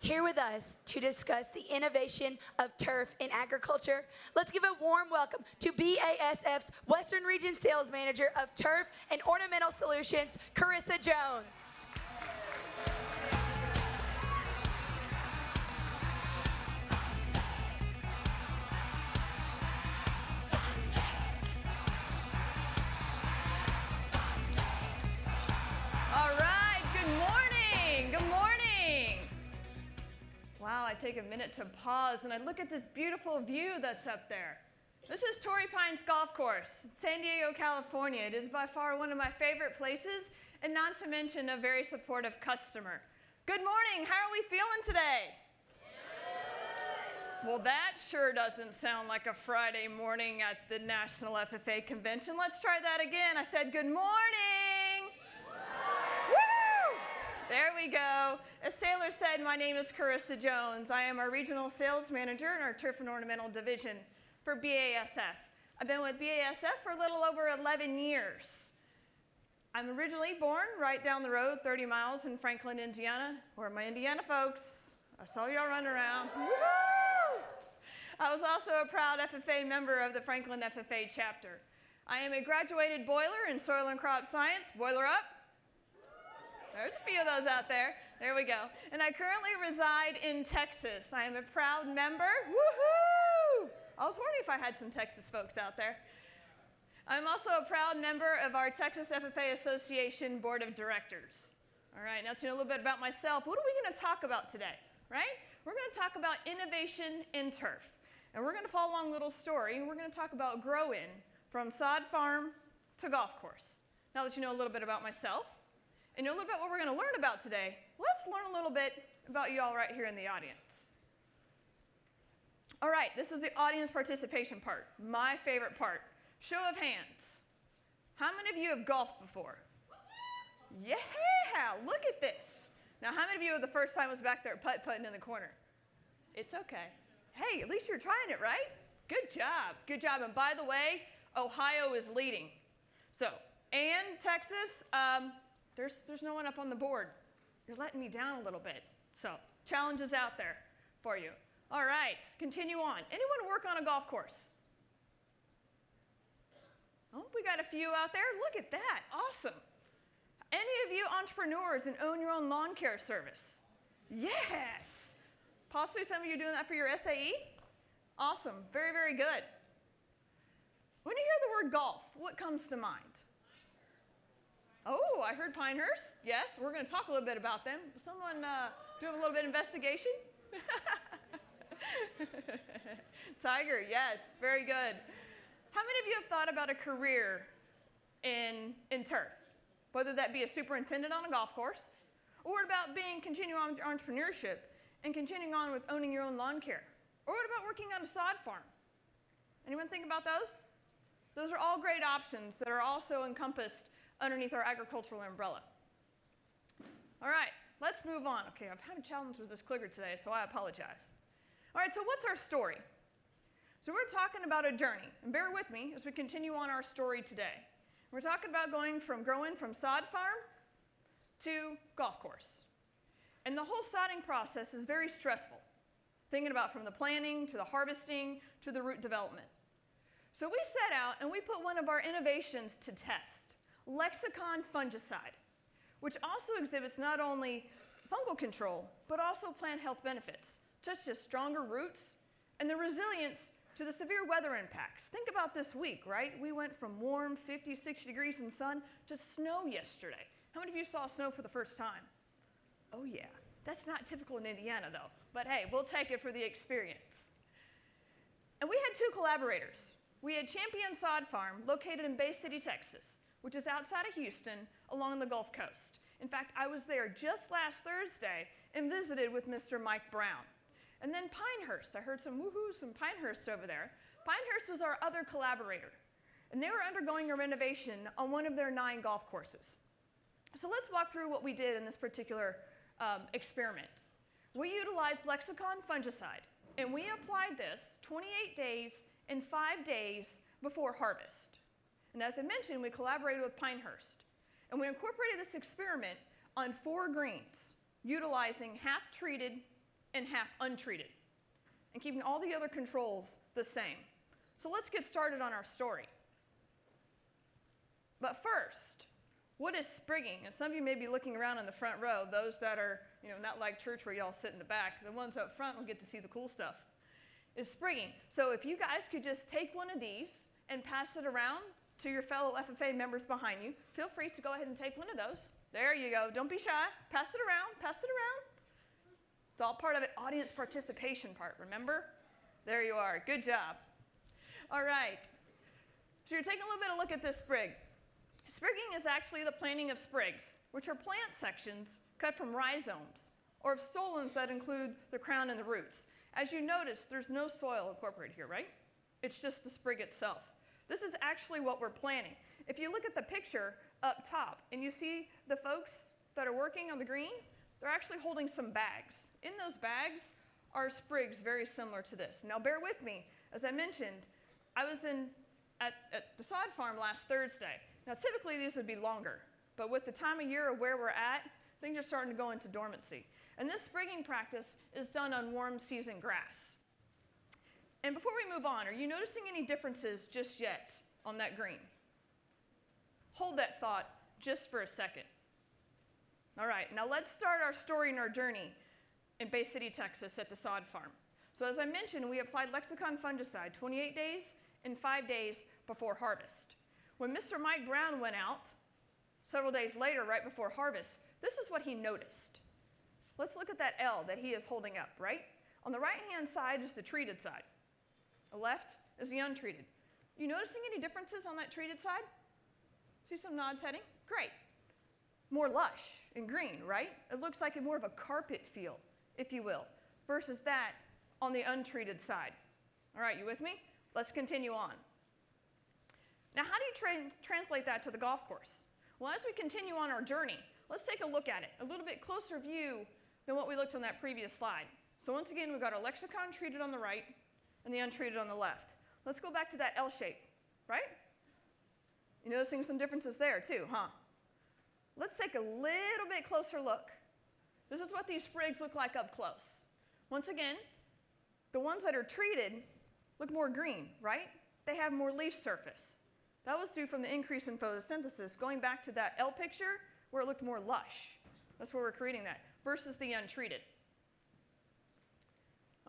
here with us to discuss the innovation of turf in agriculture. Let's give a warm welcome to BASF's Western Region Sales Manager of Turf and Ornamental Solutions, Karissa Jones. Wow, I take a minute to pause and I look at this beautiful view that's up there. This is Torrey Pines Golf Course, San Diego, California. It is by far one of my favorite places, and not to mention a very supportive customer. Good morning, how are we feeling today? Well, that sure doesn't sound like a Friday morning at the National FFA convention. Let's try that again. I said good morning. Woo! There we go. As Sailor said, my name is Karissa Jones. I am our Regional Sales Manager in our Turf and Ornamental Division for BASF. I've been with BASF for a little over 11 years. I'm originally born right down the road, 30 miles in Franklin, Indiana. Where are my Indiana folks? I saw y'all running around. Woo! I was also a proud FFA member of the Franklin FFA chapter. I am a graduated boiler in soil and crop science. Boiler up. There's a few of those out there. There we go. And I currently reside in Texas. I am a proud member. Woohoo! I was wondering if I had some Texas folks out there. I'm also a proud member of our Texas FFA Association Board of Directors. All right, now to know a little bit about myself, what are we going to talk about today, right? We're going to talk about innovation in turf. And we're going to follow along a little story, and we're going to talk about growing from sod farm to golf course. Now that you know a little bit about myself, and know a little bit what we're going to learn about today, let's learn a little bit about you all right here in the audience. All right, this is the audience participation part, my favorite part. Show of hands. How many of you have golfed before? Yeah, look at this. Now, how many of you the first time was back there putt-putting in the corner? It's okay. Hey, at least you're trying it, right? Good job, good job. And by the way, Ohio is leading. So, and Texas, there's no one up on the board. You're letting me down a little bit. So, challenges out there for you. All right, continue on. Anyone work on a golf course? Oh, we got a few out there. Look at that, awesome. Any of you entrepreneurs and own your own lawn care service? Yes. Possibly some of you doing that for your SAE? Awesome, very, very good. When you hear the word golf, what comes to mind? Oh, I heard Pinehurst. Yes, we're going to talk a little bit about them. Someone doing a little bit of investigation? Tiger, yes, very good. How many of you have thought about a career in turf? Whether that be a superintendent on a golf course, or about being continuing on with your entrepreneurship and continuing on with owning your own lawn care? Or what about working on a sod farm? Anyone think about those? Those are all great options that are also encompassed underneath our agricultural umbrella. All right, let's move on. Okay, I've had a challenge with this clicker today, so I apologize. All right, so what's our story? So we're talking about a journey, and bear with me as we continue on our story today. We're talking about growing from sod farm to golf course. And the whole sodding process is very stressful, thinking about from the planning to the harvesting to the root development. So we set out and we put one of our innovations to test, Lexicon fungicide, which also exhibits not only fungal control, but also plant health benefits, such as stronger roots and the resilience to the severe weather impacts. Think about this week, right? We went from warm 50, 60 degrees in the sun to snow yesterday. How many of you saw snow for the first time? Oh yeah, that's not typical in Indiana though, but hey, we'll take it for the experience. And we had two collaborators. We had Champion Sod Farm, located in Bay City, Texas, which is outside of Houston along the Gulf Coast. In fact, I was there just last Thursday and visited with Mr. Mike Brown. And then Pinehurst, I heard some woohoos from Pinehurst over there. Pinehurst was our other collaborator, and they were undergoing a renovation on one of their 9 golf courses. So let's walk through what we did in this particular experiment. We utilized Lexicon fungicide, and we applied this 28 days and 5 days before harvest. And as I mentioned, we collaborated with Pinehurst, and we incorporated this experiment on 4 greens, utilizing half-treated and half untreated, and keeping all the other controls the same. So let's get started on our story. But first, what is sprigging? And some of you may be looking around in the front row, those that are, not like church where y'all sit in the back. The ones up front will get to see the cool stuff. Is sprigging. So if you guys could just take one of these and pass it around to your fellow FFA members behind you, feel free to go ahead and take one of those. There you go. Don't be shy. Pass it around. Pass it around. It's all part of it. Audience participation part, remember? There you are. Good job. All right. So you're taking a little bit of a look at this sprig. Sprigging is actually the planting of sprigs, which are plant sections cut from rhizomes, or of stolons that include the crown and the roots. As you notice, there's no soil incorporated here, right? It's just the sprig itself. This is actually what we're planting. If you look at the picture up top and you see the folks that are working on the green, they're actually holding some bags. In those bags are sprigs very similar to this. Now bear with me. As I mentioned, I was at the sod farm last Thursday. Now typically these would be longer, but with the time of year of where we're at, things are starting to go into dormancy. And this sprigging practice is done on warm season grass. And before we move on, are you noticing any differences just yet on that green? Hold that thought just for a second. All right, now let's start our story and our journey in Bay City, Texas at the sod farm. So as I mentioned, we applied Lexicon fungicide 28 days and 5 days before harvest. When Mr. Mike Brown went out several days later, right before harvest, this is what he noticed. Let's look at that L that he is holding up, right? On the right-hand side is the treated side. The left is the untreated. You noticing any differences on that treated side? See some nods heading? Great. More lush and green, right? It looks like more of a carpet feel, if you will, versus that on the untreated side. All right, you with me? Let's continue on. Now, how do you translate that to the golf course? Well, as we continue on our journey, let's take a look at it. A little bit closer view than what we looked on that previous slide. So once again, we've got our Lexicon treated on the right and the untreated on the left. Let's go back to that L shape, right? You're noticing some differences there too, huh? Let's take a little bit closer look. This is what these sprigs look like up close. Once again, the ones that are treated look more green, right? They have more leaf surface. That was due from the increase in photosynthesis, going back to that L picture where it looked more lush. That's where we're creating that, versus the untreated.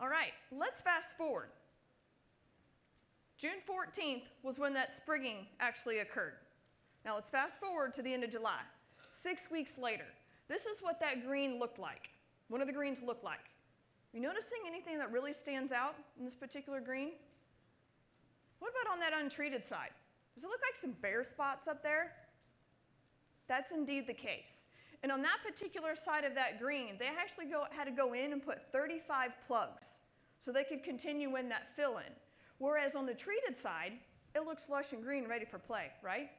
All right, let's fast forward. June 14th was when that sprigging actually occurred. Now let's fast forward to the end of July. 6 weeks later, this is what that green looked like. One of the greens looked like. Are you noticing anything that really stands out in this particular green? What about on that untreated side? Does it look like some bare spots up there? That's indeed the case. And on that particular side of that green, they actually had to go in and put 35 plugs so they could continue in that fill-in. Whereas on the treated side, it looks lush and green, ready for play, right?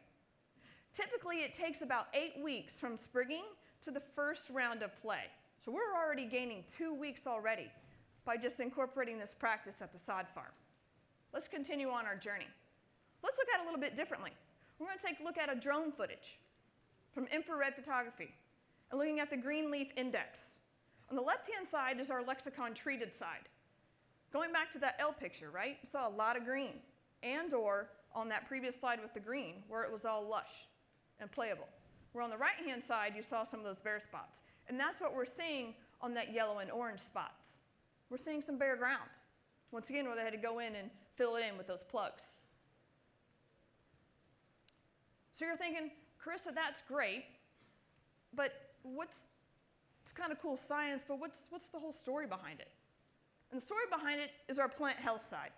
Typically, it takes about 8 weeks from sprigging to the first round of play. So we're already gaining 2 weeks already by just incorporating this practice at the sod farm. Let's continue on our journey. Let's look at it a little bit differently. We're going to take a look at a drone footage from infrared photography and looking at the green leaf index. On the left-hand side is our Lexicon treated side. Going back to that L picture, right? You saw a lot of green, and/or on that previous slide with the green, where it was all lush and playable. Where on the right-hand side, you saw some of those bare spots. And that's what we're seeing on that yellow and orange spots. We're seeing some bare ground. Once again, where they had to go in and fill it in with those plugs. So you're thinking, Karissa, that's great, but it's kind of cool science, but what's the whole story behind it? And the story behind it is our plant health side.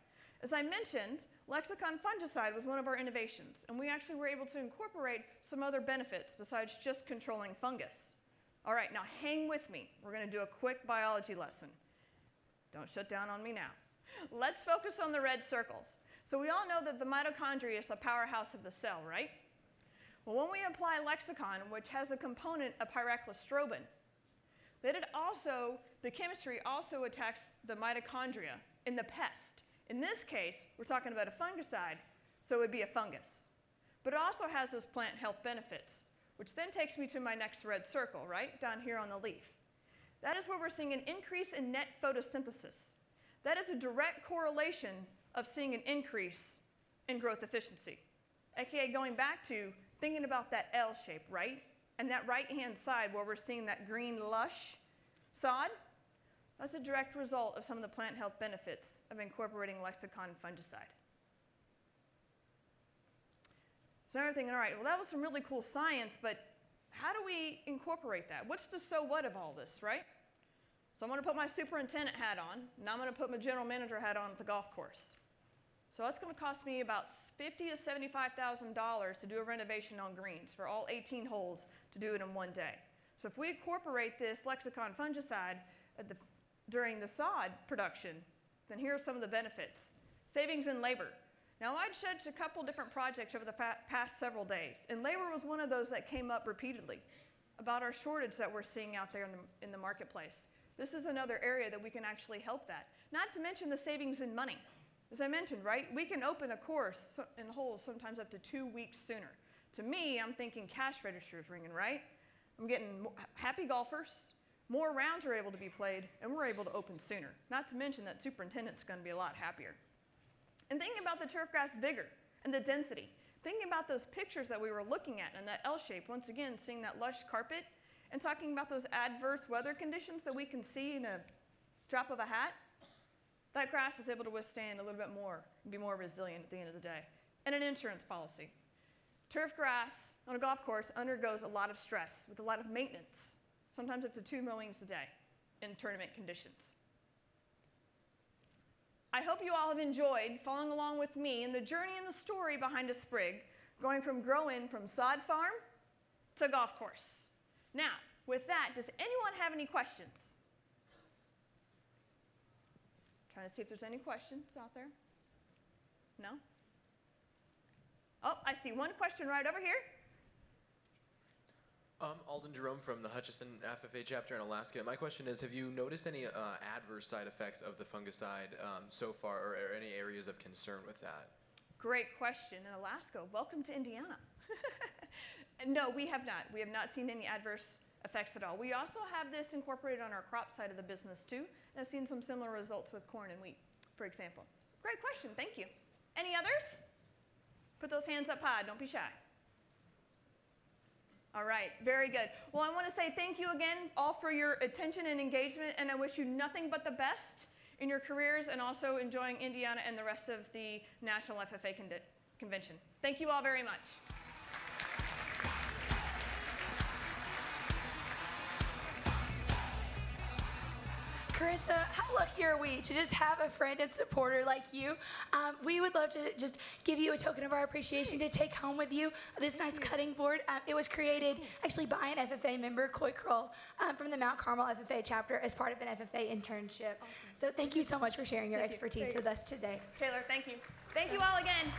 As I mentioned, Lexicon fungicide was one of our innovations, and we actually were able to incorporate some other benefits besides just controlling fungus. All right, now hang with me. We're going to do a quick biology lesson. Don't shut down on me now. Let's focus on the red circles. So we all know that the mitochondria is the powerhouse of the cell, right? Well, when we apply Lexicon, which has a component of pyraclostrobin, the chemistry also attacks the mitochondria in the pest. In this case, we're talking about a fungicide, so it would be a fungus. But it also has those plant health benefits, which then takes me to my next red circle, right, down here on the leaf. that is where we're seeing an increase in net photosynthesis. That is a direct correlation of seeing an increase in growth efficiency. AKA going back to thinking about that L shape, right? And that right-hand side where we're seeing that green lush sod, that's a direct result of some of the plant health benefits of incorporating lexicon fungicide. So now thinking, all right, well that was some really cool science, but how do we incorporate that? What's the so what of all this, right? So I'm going to put my superintendent hat on, and I'm going to put my general manager hat on at the golf course. So that's going to cost me about $50,000 to $75,000 to do a renovation on greens for all 18 holes to do it in one day. So if we incorporate this lexicon fungicide during the sod production, then here are some of the benefits. Savings in labor. Now I judged a couple different projects over the past several days, and labor was one of those that came up repeatedly about our shortage that we're seeing out there in the marketplace. This is another area that we can actually help that. Not to mention the savings in money. As I mentioned, right, we can open a course in holes sometimes up to 2 weeks sooner. To me, I'm thinking cash registers ringing, right? I'm getting happy golfers, more rounds are able to be played, and we're able to open sooner. Not to mention that superintendent's going to be a lot happier. And thinking about the turfgrass vigor and the density, thinking about those pictures that we were looking at and that L shape, once again, seeing that lush carpet, and talking about those adverse weather conditions that we can see in a drop of a hat, that grass is able to withstand a little bit more and be more resilient at the end of the day. And an insurance policy. Turf grass on a golf course undergoes a lot of stress with a lot of maintenance, sometimes up to 2 mowings a day in tournament conditions. I hope you all have enjoyed following along with me in the journey and the story behind a sprig, going from growing from sod farm to golf course. Now, with that, does anyone have any questions? Trying to see if there's any questions out there. No? Oh, I see one question right over here. Alden Jerome from the Hutchinson FFA chapter in Alaska. My question is, have you noticed any adverse side effects of the fungicide so far, or any areas of concern with that? Great question. In Alaska, welcome to Indiana. No, we have not. We have not seen any adverse effects at all. We also have this incorporated on our crop side of the business too, and I've seen some similar results with corn and wheat, for example. Great question. Thank you. Any others? Put those hands up high. Don't be shy. All right, very good. Well, I want to say thank you again all for your attention and engagement, and I wish you nothing but the best in your careers and also enjoying Indiana and the rest of the National FFA Convention. Thank you all very much. Karissa, how lucky are we to just have a friend and supporter like you? We would love to just give you a token of our appreciation to take home with you this nice cutting board. It was created actually by an FFA member, Coy Kroll, from the Mount Carmel FFA chapter as part of an FFA internship. Awesome. So thank you so much for sharing your expertise with us today. Taylor, thank you. Thank you all again.